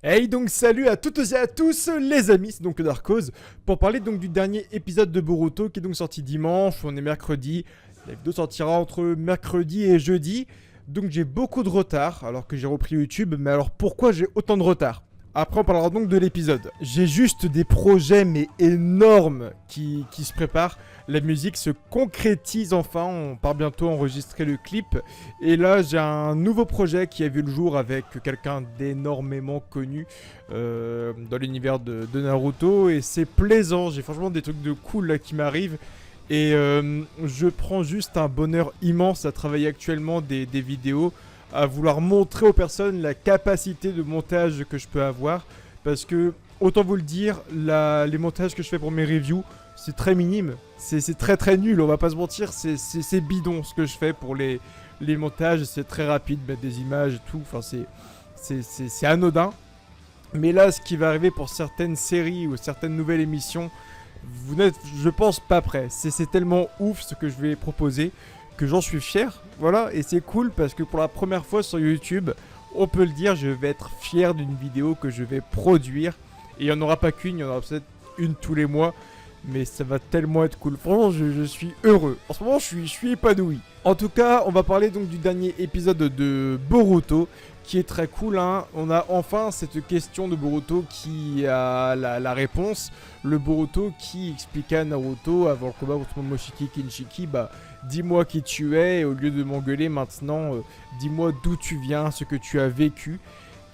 Hey donc salut à toutes et à tous les amis, c'est donc Darkose pour parler donc du dernier épisode de Boruto qui est donc sorti dimanche, on est mercredi, la vidéo sortira entre mercredi et jeudi, donc j'ai beaucoup de retard alors que j'ai repris YouTube, mais alors pourquoi j'ai autant de retard? Après on parlera donc de l'épisode. J'ai juste des projets mais énormes qui se préparent. La musique se concrétise enfin, on part bientôt enregistrer le clip. Et là j'ai un nouveau projet qui a vu le jour avec quelqu'un d'énormément connu dans l'univers de Naruto. Et c'est plaisant, j'ai franchement des trucs de cool là qui m'arrivent. Et je prends juste un bonheur immense à travailler actuellement des vidéos, à vouloir montrer aux personnes la capacité de montage que je peux avoir. Parce que, autant vous le dire, les montages que je fais pour mes reviews, c'est très minime. C'est très très nul, on va pas se mentir, c'est bidon ce que je fais pour les montages. C'est très rapide, mettre des images et tout, enfin c'est anodin. Mais là, ce qui va arriver pour certaines séries ou certaines nouvelles émissions, vous n'êtes, je pense, pas prêts. C'est tellement ouf ce que je vais proposer que j'en suis fier. Voilà, et c'est cool parce que pour la première fois sur YouTube, on peut le dire, je vais être fier d'une vidéo que je vais produire. Et il n'y en aura pas qu'une, il y en aura peut-être une tous les mois. Mais ça va tellement être cool. Franchement, je suis heureux. En ce moment, je suis épanoui. En tout cas, on va parler donc du dernier épisode de Boruto, qui est très cool, hein. On a enfin cette question de Boruto qui a la réponse. Le Boruto qui expliqua à Naruto avant le combat contre Momoshiki Kinshiki, bah, dis-moi qui tu es, et au lieu de m'engueuler maintenant, dis-moi d'où tu viens, ce que tu as vécu.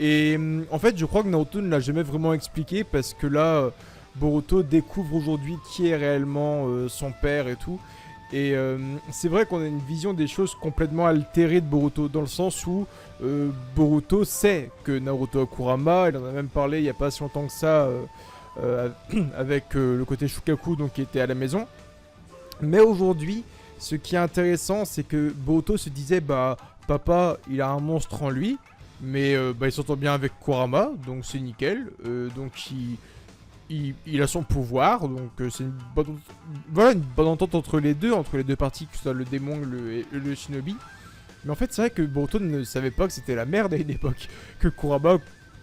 Et en fait, je crois que Naruto ne l'a jamais vraiment expliqué, parce que là... Boruto découvre aujourd'hui qui est réellement son père et tout. Et c'est vrai qu'on a une vision des choses complètement altérée de Boruto, dans le sens où Boruto sait que Naruto a Kurama, il en a même parlé il n'y a pas si longtemps que ça avec le côté Shukaku donc, qui était à la maison. Mais aujourd'hui, ce qui est intéressant, c'est que Boruto se disait, bah papa il a un monstre en lui, mais bah, il s'entend bien avec Kurama, donc c'est nickel, donc il a son pouvoir, donc c'est une bonne entente entre les deux parties, que ce soit le démon et le shinobi. Mais en fait, c'est vrai que Boruto ne savait pas que c'était la merde à une époque, que Kurama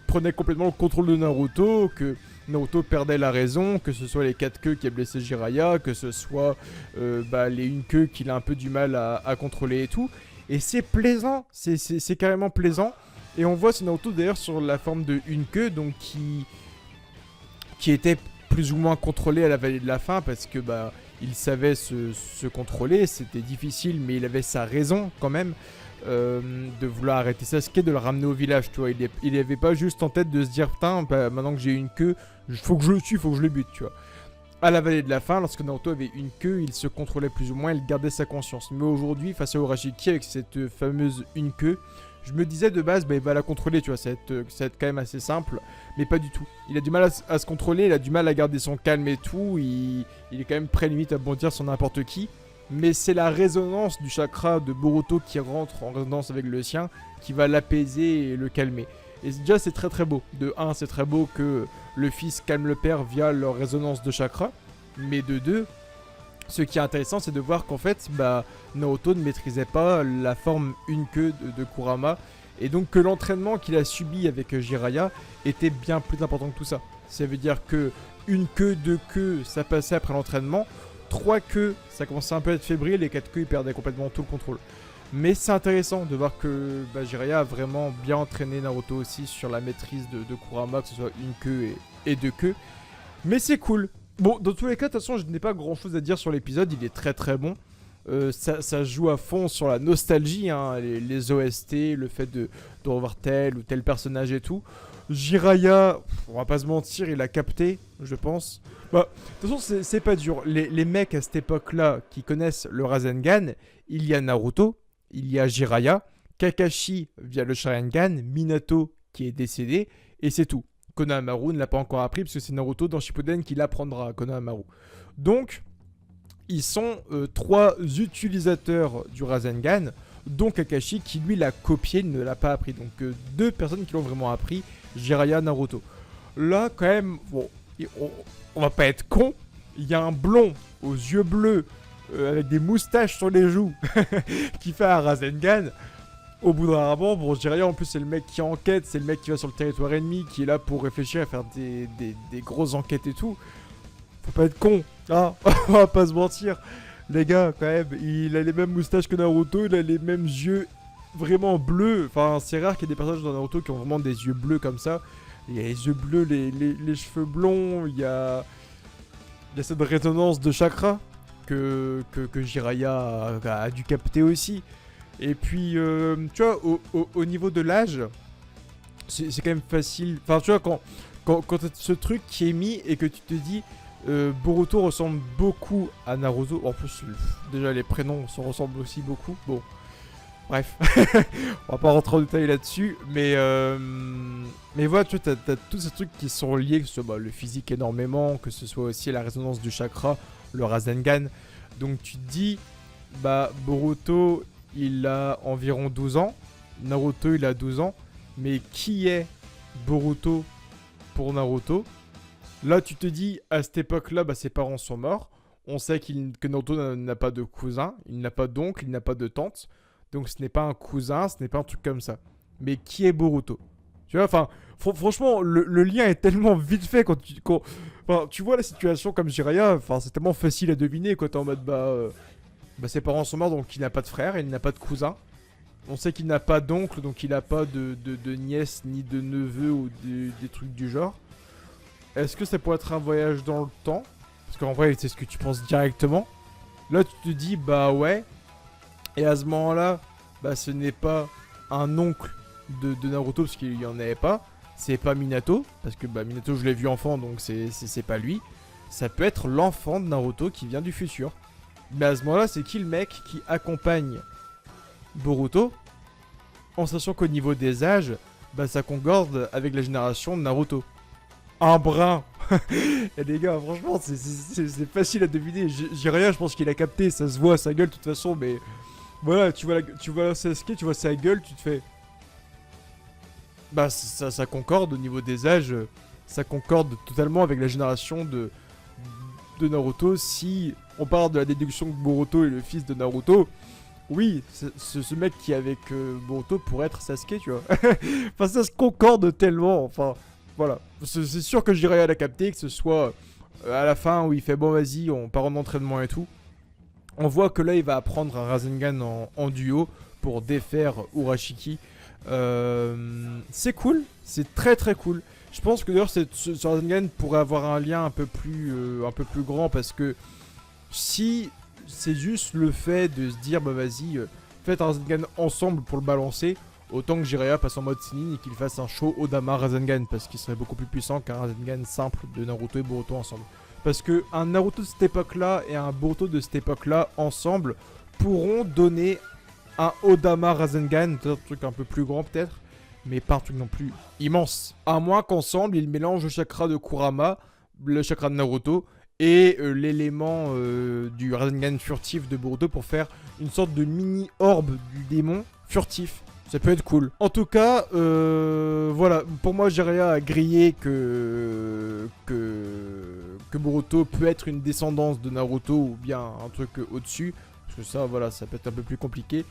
prenait complètement le contrôle de Naruto, que Naruto perdait la raison, que ce soit les 4 queues qui a blessé Jiraiya, que ce soit les une queue qu'il a un peu du mal à contrôler et tout. Et c'est plaisant, c'est carrément plaisant. Et on voit ce Naruto d'ailleurs sur la forme de une queue, donc qui était plus ou moins contrôlé à la vallée de la faim, parce que bah il savait se contrôler, c'était difficile, mais il avait sa raison quand même de vouloir arrêter Sasuke, de le ramener au village, tu vois. Il avait pas juste en tête de se dire putain, bah, maintenant que j'ai une queue, faut que je le tue, faut que je le bute, tu vois. À la vallée de la faim, lorsque Naruto avait une queue, il se contrôlait plus ou moins, il gardait sa conscience. Mais aujourd'hui, face à Urashiki avec cette fameuse une queue, je me disais de base, bah, il va la contrôler, tu vois, ça va être quand même assez simple, mais pas du tout. Il a du mal à se contrôler, il a du mal à garder son calme et tout, il est quand même prêt limite à bondir sur n'importe qui. Mais c'est la résonance du chakra de Boruto qui rentre en résonance avec le sien qui va l'apaiser et le calmer. Et déjà c'est très très beau. De 1, c'est très beau que le fils calme le père via leur résonance de chakra. Mais de 2, ce qui est intéressant, c'est de voir qu'en fait, bah, Naruto ne maîtrisait pas la forme une queue de Kurama. Et donc que l'entraînement qu'il a subi avec Jiraiya était bien plus important que tout ça. Ça veut dire que une queue, 2 queues, ça passait après l'entraînement. 3 queues, ça commençait un peu à être fébrile. Et 4 queues, il perdait complètement tout le contrôle. Mais c'est intéressant de voir que bah, Jiraiya a vraiment bien entraîné Naruto aussi sur la maîtrise de Kurama, que ce soit une queue et 2 queues. Mais c'est cool. Bon, dans tous les cas, de toute façon, je n'ai pas grand chose à dire sur l'épisode, il est très très bon. Ça joue à fond sur la nostalgie, hein, les OST, le fait de revoir tel ou tel personnage et tout. Jiraiya, on va pas se mentir, il a capté, je pense. Bah, de toute façon, c'est pas dur. Les mecs à cette époque-là qui connaissent le Rasengan, il y a Naruto, il y a Jiraiya, Kakashi via le Sharingan, Minato qui est décédé, et c'est tout. Konohamaru ne l'a pas encore appris parce que c'est Naruto dans Shippuden qui l'apprendra à Konohamaru. Donc, ils sont 3 utilisateurs du Rasengan, dont Kakashi qui lui l'a copié, ne l'a pas appris. Donc 2 personnes qui l'ont vraiment appris, Jiraiya, Naruto. Là, quand même, bon, on va pas être con. Il y a un blond aux yeux bleus avec des moustaches sur les joues qui fait un Rasengan. Au bout d'un moment, bon, Jiraiya en plus c'est le mec qui enquête, c'est le mec qui va sur le territoire ennemi, qui est là pour réfléchir à faire des grosses enquêtes et tout. Faut pas être con, hein. On va pas se mentir. Les gars, quand même, il a les mêmes moustaches que Naruto, il a les mêmes yeux vraiment bleus. Enfin, c'est rare qu'il y ait des personnages dans Naruto qui ont vraiment des yeux bleus comme ça. Il y a les yeux bleus, les cheveux blonds, il y a cette résonance de chakra que Jiraiya a dû capter aussi. Et puis, tu vois, au niveau de l'âge, c'est quand même facile. Enfin, tu vois, quand t'as ce truc qui est mis et que tu te dis, Boruto ressemble beaucoup à Naruto. En plus, déjà, les prénoms se ressemblent aussi beaucoup. Bon, bref, on va pas rentrer en détail là-dessus. Mais voilà, tu vois, t'as tous ces trucs qui sont liés, que ce soit le physique énormément, que ce soit aussi la résonance du chakra, le Rasengan. Donc, tu te dis, bah, Boruto, il a environ 12 ans. Naruto, il a 12 ans. Mais qui est Boruto pour Naruto? Là, tu te dis, à cette époque-là, bah, ses parents sont morts. On sait que Naruto n'a pas de cousin, il n'a pas d'oncle, il n'a pas de tante. Donc ce n'est pas un cousin, ce n'est pas un truc comme ça. Mais qui est Boruto? Tu vois, enfin, franchement, le lien est tellement vite fait quand tu vois la situation comme Jiraiya, enfin, c'est tellement facile à deviner quand t'es en mode, bah, ses parents sont morts, donc il n'a pas de frère, il n'a pas de cousin. On sait qu'il n'a pas d'oncle, donc il n'a pas de nièce, ni de neveu, ou des trucs du genre. Est-ce que ça pourrait être un voyage dans le temps? Parce qu'en vrai, c'est ce que tu penses directement. Là, tu te dis, bah ouais. Et à ce moment-là, bah ce n'est pas un oncle de Naruto, parce qu'il n'y en avait pas. C'est pas Minato, parce que bah, Minato, je l'ai vu enfant, donc c'est pas lui. Ça peut être l'enfant de Naruto qui vient du futur. Mais à ce moment-là, c'est qui le mec qui accompagne Boruto, en sachant qu'au niveau des âges, bah ça concorde avec la génération de Naruto. Un brin. Et les gars, franchement, c'est facile à deviner. Jiraiya, je pense qu'il a capté, ça se voit à sa gueule de toute façon, mais voilà, tu vois Sasuke, tu vois sa gueule, tu te fais... Bah ça concorde au niveau des âges, ça concorde totalement avec la génération de Naruto. Si on part de la déduction que Boruto est le fils de Naruto, oui, ce mec qui est avec Boruto pourrait être Sasuke, tu vois. Enfin, ça se concorde tellement, enfin... Voilà, c'est sûr que Jiraiya l'a capté, que ce soit à la fin où il fait bon vas-y, on part en entraînement et tout. On voit que là il va apprendre un Rasengan en duo pour défaire Urashiki. C'est cool, c'est très très cool. Je pense que d'ailleurs ce Rasengan pourrait avoir un lien un peu plus grand parce que si c'est juste le fait de se dire bah vas-y, faites un Rasengan ensemble pour le balancer. Autant que Jiraiya passe en mode Sinin et qu'il fasse un show Odama Rasengan, parce qu'il serait beaucoup plus puissant qu'un Rasengan simple de Naruto et Boruto ensemble. Parce que un Naruto de cette époque-là et un Boruto de cette époque-là ensemble pourront donner un Odama Rasengan, peut-être un truc un peu plus grand peut-être, mais pas un truc non plus immense. À moins qu'ensemble ils mélangent le chakra de Kurama, le chakra de Naruto et l'élément du Rasengan furtif de Boruto pour faire une sorte de mini orbe du démon furtif. Ça peut être cool. En tout cas, voilà. Pour moi, Jiraiya a grillé que Boruto peut être une descendance de Naruto ou bien un truc au-dessus. Parce que ça, voilà, ça peut être un peu plus compliqué.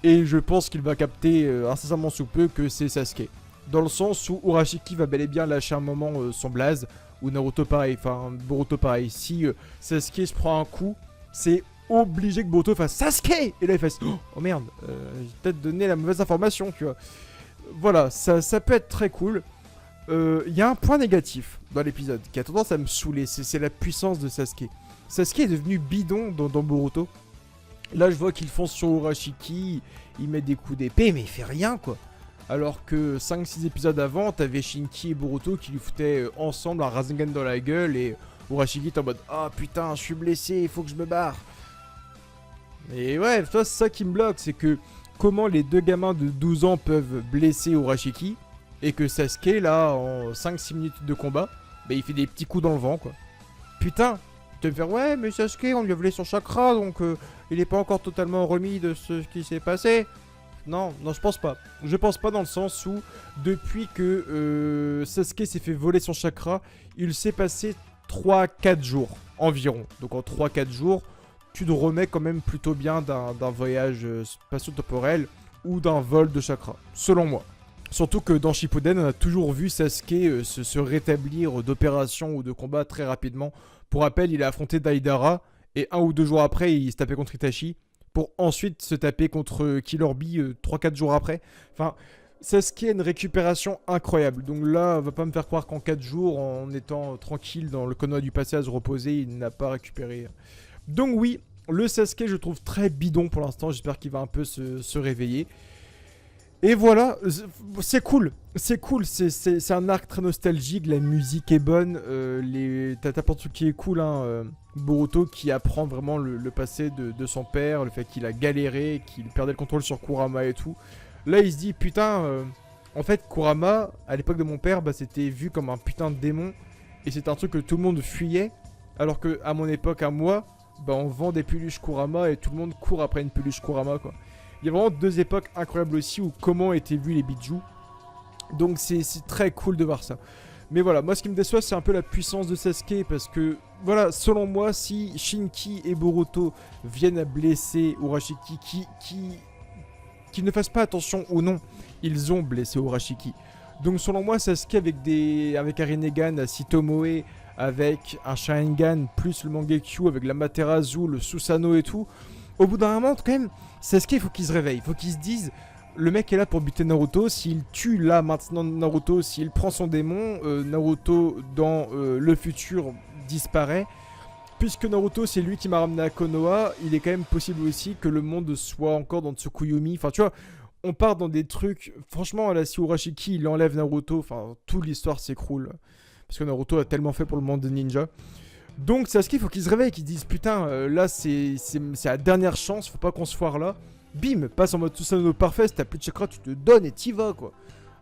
Et je pense qu'il va capter incessamment sous peu que c'est Sasuke. Dans le sens où Urashiki va bel et bien lâcher un moment son blaze. Ou Naruto pareil, enfin Boruto pareil. Si Sasuke se prend un coup, c'est obligé que Boruto fasse Sasuke. Et là il fasse oh merde, j'ai peut-être donné la mauvaise information, tu vois. Voilà, ça peut être très cool. Il y a un point négatif dans l'épisode qui a tendance à me saouler, c'est la puissance de Sasuke. Sasuke est devenu bidon dans Boruto. Là je vois qu'il fonce sur Urashiki, il met des coups d'épée mais il fait rien quoi. Alors que 5-6 épisodes avant, t'avais Shinki et Boruto qui lui foutaient ensemble un Rasengan dans la gueule et Urashiki est en mode ah putain je suis blessé, il faut que je me barre. Et ouais, toi c'est ça qui me bloque, c'est que comment les deux gamins de 12 ans peuvent blesser Urashiki et que Sasuke là en 5-6 minutes de combat, bah il fait des petits coups dans le vent quoi. Putain, tu vas me faire ouais mais Sasuke on lui a volé son chakra donc il est pas encore totalement remis de ce qui s'est passé. Non, je pense pas. Je pense pas dans le sens où depuis que Sasuke s'est fait voler son chakra, il s'est passé 3-4 jours environ. Donc en 3-4 jours, tu te remets quand même plutôt bien d'un voyage spatio-temporel ou d'un vol de chakra, selon moi. Surtout que dans Shippuden, on a toujours vu Sasuke se rétablir d'opérations ou de combats très rapidement. Pour rappel, il a affronté Deidara, et 1 ou 2 jours après, il se tapait contre Itachi, pour ensuite se taper contre Killer Bee 3-4 jours après. Enfin, Sasuke a une récupération incroyable. Donc là, va pas me faire croire qu'en 4 jours, en étant tranquille dans le Konoha du passé à se reposer, il n'a pas récupéré. Donc oui, le Sasuke, je trouve très bidon pour l'instant. J'espère qu'il va un peu se réveiller. Et voilà, c'est cool, c'est un arc très nostalgique, la musique est bonne, t'as pas de truc qui est cool, hein, Boruto qui apprend vraiment le passé de son père, le fait qu'il a galéré, qu'il perdait le contrôle sur Kurama et tout. Là il se dit putain, en fait Kurama, à l'époque de mon père, bah, c'était vu comme un putain de démon, et c'était un truc que tout le monde fuyait, alors que à mon époque, à moi, bah, on vend des peluches Kurama et tout le monde court après une peluche Kurama quoi. Il y a vraiment 2 époques incroyables aussi où comment étaient vus les bijou. Donc c'est très cool de voir ça. Mais voilà, moi ce qui me déçoit c'est un peu la puissance de Sasuke parce que voilà, selon moi si Shinki et Boruto viennent à blesser Urashiki qui ne fassent pas attention ou non, ils ont blessé Urashiki. Donc selon moi Sasuke avec un Rinnegan à Sitomoe, avec un Sharingan plus le Mangekyo avec la Materazu, le Susanoo et tout, au bout d'un moment quand même Sasuke, il faut qu'il se réveille, il faut qu'il se dise le mec est là pour buter Naruto, s'il tue là maintenant Naruto, s'il prend son démon, Naruto dans le futur disparaît. Puisque Naruto c'est lui qui m'a ramené à Konoha, il est quand même possible aussi que le monde soit encore dans Tsukuyomi. Enfin tu vois, on part dans des trucs, franchement là si Urashiki il enlève Naruto, enfin toute l'histoire s'écroule. Parce que Naruto a tellement fait pour le monde de ninja. Donc Sasuke, il faut qu'il se réveille, qu'il dise putain, là c'est la dernière chance, faut pas qu'on se foire là. Bim, passe en mode Susanoo parfait, si t'as plus de chakra, tu te donnes et t'y vas quoi.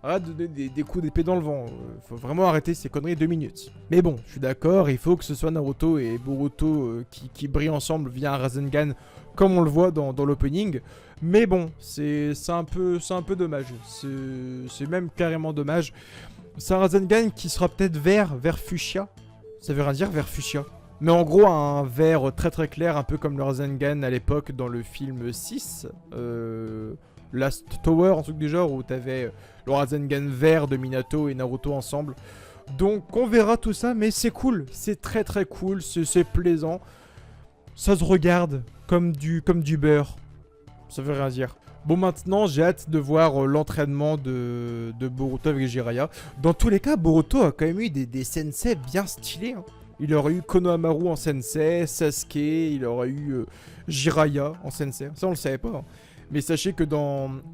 Arrête de donner des coups d'épée dans le vent, faut vraiment arrêter ces conneries 2 minutes. Mais bon, je suis d'accord, il faut que ce soit Naruto et Boruto qui brillent ensemble via un Rasengan, comme on le voit dans l'opening. Mais bon, c'est un peu dommage, c'est même carrément dommage. C'est un Rasengan qui sera peut-être vert fuchsia. Ça veut rien dire, vert fuchsia. Mais en gros, un vert très très clair, un peu comme le Rasengan à l'époque dans le film 6. Last Tower, un truc du genre, où t'avais le Rasengan vert de Minato et Naruto ensemble. Donc on verra tout ça, mais c'est cool. C'est très très cool, c'est plaisant. Ça se regarde comme du beurre. Ça veut rien dire. Bon, maintenant, j'ai hâte de voir l'entraînement de Boruto avec Jiraiya. Dans tous les cas, Boruto a quand même eu des sensei bien stylés. Hein. Il aurait eu Konohamaru en sensei, Sasuke, il aurait eu Jiraiya en sensei. Ça, on le savait pas. Hein. Mais sachez que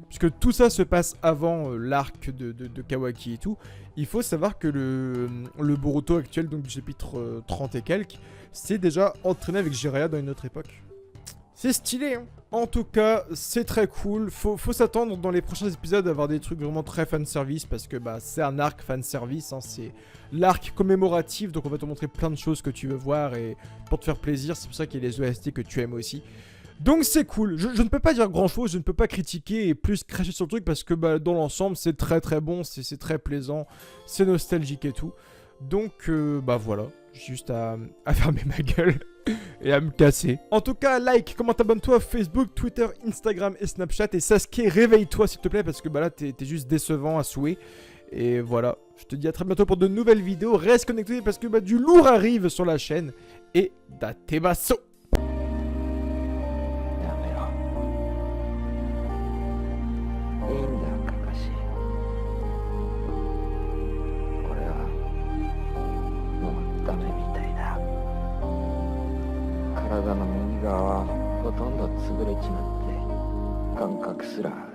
puisque tout ça se passe avant l'arc de Kawaki et tout, il faut savoir que le Boruto actuel, donc du chapitre 30 et quelques, s'est déjà entraîné avec Jiraiya dans une autre époque. C'est stylé, hein. En tout cas, c'est très cool. Faut s'attendre dans les prochains épisodes à avoir des trucs vraiment très fanservice parce que bah, c'est un arc fanservice, hein, c'est l'arc commémoratif, donc on va te montrer plein de choses que tu veux voir et pour te faire plaisir, c'est pour ça qu'il y a les OST que tu aimes aussi. Donc c'est cool, je ne peux pas dire grand chose, je ne peux pas critiquer et plus cracher sur le truc parce que bah, dans l'ensemble c'est très très bon, c'est très plaisant, c'est nostalgique et tout. Donc bah voilà, juste à fermer ma gueule et à me casser. En tout cas, like, commente, abonne-toi à Facebook, Twitter, Instagram et Snapchat. Et Sasuke, réveille-toi s'il te plaît parce que bah là t'es juste décevant à souhait. Et voilà, je te dis à très bientôt pour de nouvelles vidéos. Reste connecté parce que bah, du lourd arrive sur la chaîne. Et datebaso.体の右側はほとんど潰れちまって感覚すら